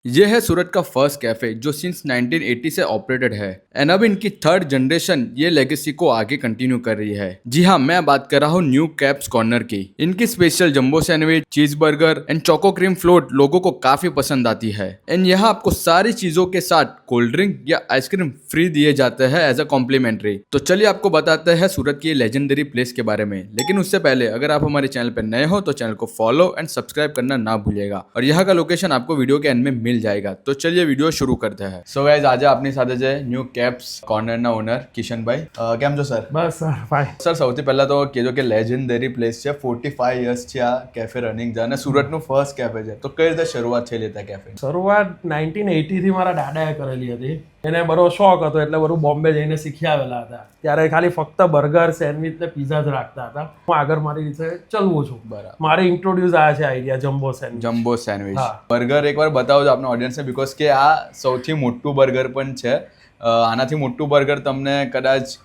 ये है सूरत का फर्स्ट कैफे जो सिंस 1980 से ऑपरेटेड है एंड अब इनकी थर्ड जनरेशन ये लेगेसी को आगे कंटिन्यू कर रही है। जी हाँ, मैं बात कर रहा हूँ न्यू कैप्स कॉर्नर की। इनकी स्पेशल जंबो सैंडविच, चीज burger and choco cream float लोगों को काफी पसंद आती है एंड यहाँ आपको सारी चीजों के साथ कोल्ड ड्रिंक या आइसक्रीम फ्री दिए जाते हैं एज अ कॉम्प्लीमेंट्री। तो चलिए आपको बताते हैं सूरत की लेजेंडरी प्लेस के बारे में। लेकिन उससे पहले अगर आप हमारे चैनल पर नए हो तो चैनल को फॉलो एंड सब्सक्राइब करना ना भूलिएगा और यहाँ का लोकेशन आपको वीडियो के एंड में मिल जाएगा। तो चलिए वीडियो शुरू करते हैं। सो गाइस, આજે આપની સાથે છે ન્યુ કેપ્સ કોર્નરના ઓનર કિશનભાઈ। કેમ છો સર? બસ સર ફાઇન। સર, સૌથી પહેલા તો કહેજો કે લેજેન્ડરી પ્લેસ છે, 45 યર્સ છે આ કેફે રનિંગ છે અને સુરતનું ફર્સ્ટ કેફે છે। તો કઈ રીતે શરૂઆત થયેલી હતા કેફે? શરૂઆત 1980 થી મારા દાદાએ કરેલી હતી। એને બરો શોખ હતો એટલે બધું બોમ્બે જઈને શીખી આવેલા હતા। ત્યારે ખાલી ફક્ત બર્ગર, સેન્ડવિચ ને પીઝા જ રાખતા હતા। હું આગળ મારી રીતે ચલવું છું। બરાબર। મારે ઇન્ટ્રોડ્યુસ આ છે idea jumbo sandwich. Jumbo sandwich હા। બર્ગર એકવાર બતાવજો આપણા ઓડિયન્સને, બીકોઝ કે આ સૌથી મોટું બર્ગર પણ છે। આનાથી મોટું બર્ગર તમને કદાચ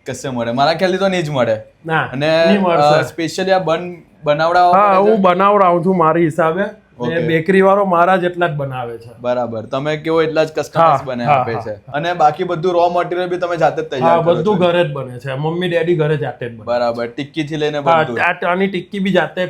કશે મળે, મારા ખ્યાલથી તો નહીં જ મળે। ના, અને નહીં મળશે। સ્પેશિયલી આ બન બનાવડાવવા હા, પડે છે? હું બનાવડાવું છું મારી હિસાબે। Okay. બેકરી વાળો મારા જેટલા જ બનાવે છે। બરાબર, તમે કેવો એટલા જ કસ્ટમાઇઝ બને હા, આપે હા, છે અને બાકી બધું રો મટીરિયલ બી તમે જાતે જ હા, તૈયાર કરો છો? બધું ઘરે જ બને છે। મમ્મી ડેડી ઘરે જાતે જ બને। બરાબર, ટિક્કી થી લઈને હા, બધું? આની ટિક્કી બી જાતે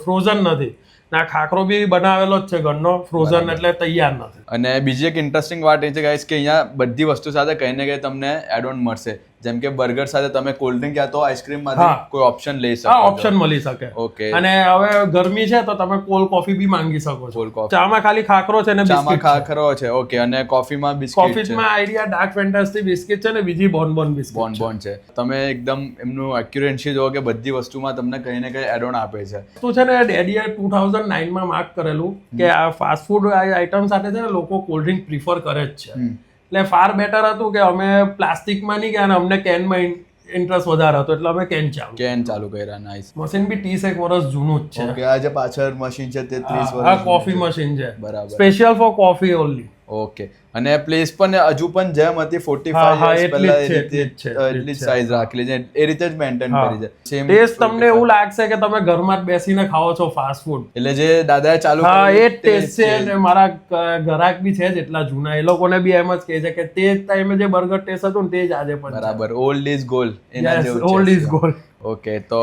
ફ્રોઝન નથી ના, ખાખરો બી બનાવેલો જ છે ઘરનો, ફ્રોઝન એટલે તૈયાર નથી। અને બીજી એક ઇન્ટરેસ્ટિંગ વાત એ છે ગાઈસ કે અહીંયા બધી વસ્તુ સાથે કંઈ ને કંઈ તમને એડ ઓન મળશે। જેમ કે બર્ગર સાથે તમે કોલ્ડ ડ્રિંક યા તો આઈસ્ક્રીમ માંથી હા। કોઈ ઓપ્શન લઈ શકો હા, છો। ઓપ્શન મળી શકે। ઓકે। અને હવે ગરમી છે તો તમે કોલ્ડ કોફી બી માંગી શકો છો। Cold coffee। ચામાં ખાલી ખાખરો છે ને ચામાં બિસ્કિટ છે। ખાખરો છે, ઓકે, અને કોફીમાં બિસ્કિટ છે, કોફીમાં આઈડિયા ડાર્ક ફેન્ટાસ્ટી બિસ્કિટ છે ને બીજી બોન બિસ્કિટ બોન બોન છે। તમે એકદમ એમનું એક્યુરેન્સી જો કે બધી વસ્તુમાં તમને કંઈ ને કંઈ એડ ઓન આપે છે। તો છે ને ડેડીએ 2009 માં માર્ક કરેલું કે આ ફાસ્ટ ફૂડ આઈટમ સાથે છે ને લોકો કોલ્ડ ડ્રિંક પ્રિફર કરે જ છે। એટલે ફાર બેટર હતું કે અમે પ્લાસ્ટિકમાં નહીં ગયા અને અમને કેનમાં ઇન્ટરેસ્ટ વધારે હતો એટલે અમે કેન ચાલુ કર્યા। નાઈસ। મશીન બી 30 વર્ષ જૂનું જ છે। ઓકે, આ જે પાછળ મશીન છે તે 30 હા, વર્ષ કોફી મશીન છે, બરાબર, special four coffee only. Okay. અને પ્લેસ પણ હજુ પણ જેમ હતી 45 હા, યર્સ એટલી પહેલા જ છે, એટલી જ સાઈઝ રાખેલી છે, એ રીતે જ મેન્ટેન કરી છે। સેમ ટેસ્ટ તમને એવું લાગશે કે તમે ઘરમાં જ બેસીને ખાઓ છો ફાસ્ટ ફૂડ। એટલે જે દાદાએ ચાલુ હા, એ કરેલું જ ટેસ્ટ છે અને મારા ગ્રાહક બી છે જ એટલા જૂના, એ લોકોને બી એમ જ કહે છે કે તે ટાઈમે જે બર્ગર ટેસ્ટ હતું ને તે જ આજે પણ છે। બરાબર, ઓલ્ડ ઇઝ ગોલ્ડ, એના જેવું છે। Old is gold. ઓકે, તો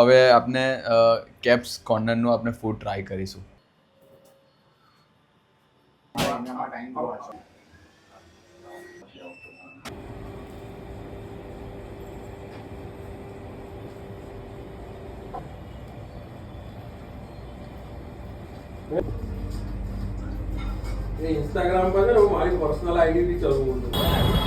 હવે આપણે કેપ્સ કોર્નરનું આપણે ફૂડ ટ્રાય કરીશું। ઇન્સ્ટાગ્રામ પર છે ને હું મારી પર્સનલ આઈડી બી ચલાવું છું।